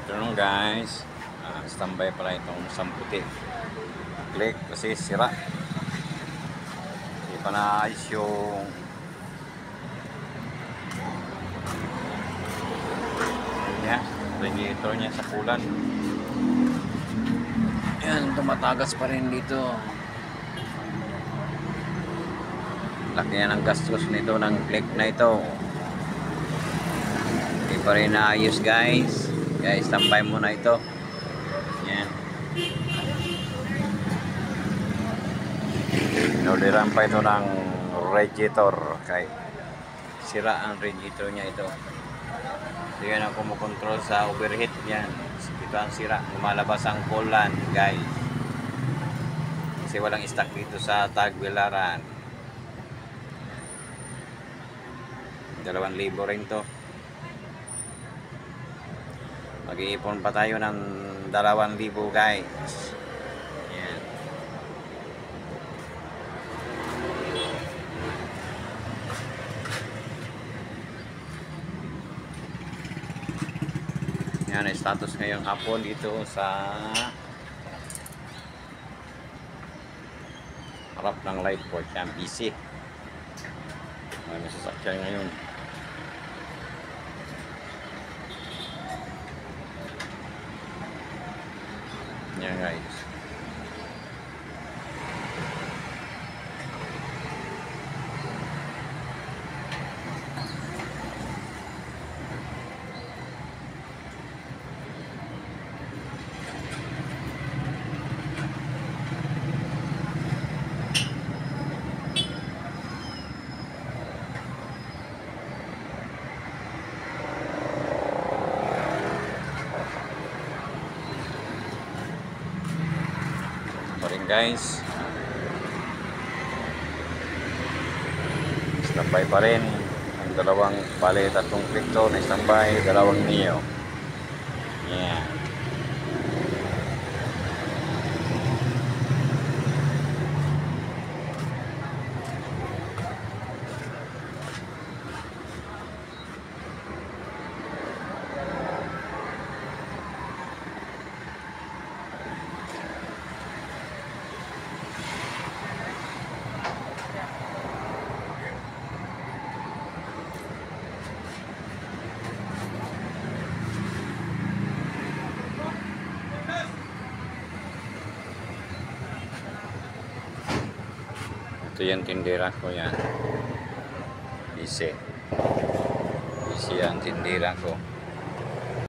afternoon guys. Standby pala itong samputi. Click kasi sira. Hindi pa naayos yung radiator niya sa kulan. Yan, tumatagas pa rin dito. Laki na ng gastos nito ng click na ito. Hindi pa rin naayos guys. Kaya standby muna ito. Yan. Inuliran pa ito ng radiator. Kaya sira ang radiator niya ito. So yan ang kumukontrol sa overheat. Yan. Ito ang sira. Lumalabas ang kulan guys. Kasi walang stock dito sa Tagbilaran. 2,000 rin to. Mag-iipon pa tayo ng 2,000 guys. Yan. Yan, status ngayong hapon dito sa harap ng light port ng PC. May sasakyan ngayon. Yan guys. Guys, standby pa rin ang dalawang tatlong Victor na standby, 2 Neo. Yeah. Ito yung tindera ko yan. Isi ang tindera ko.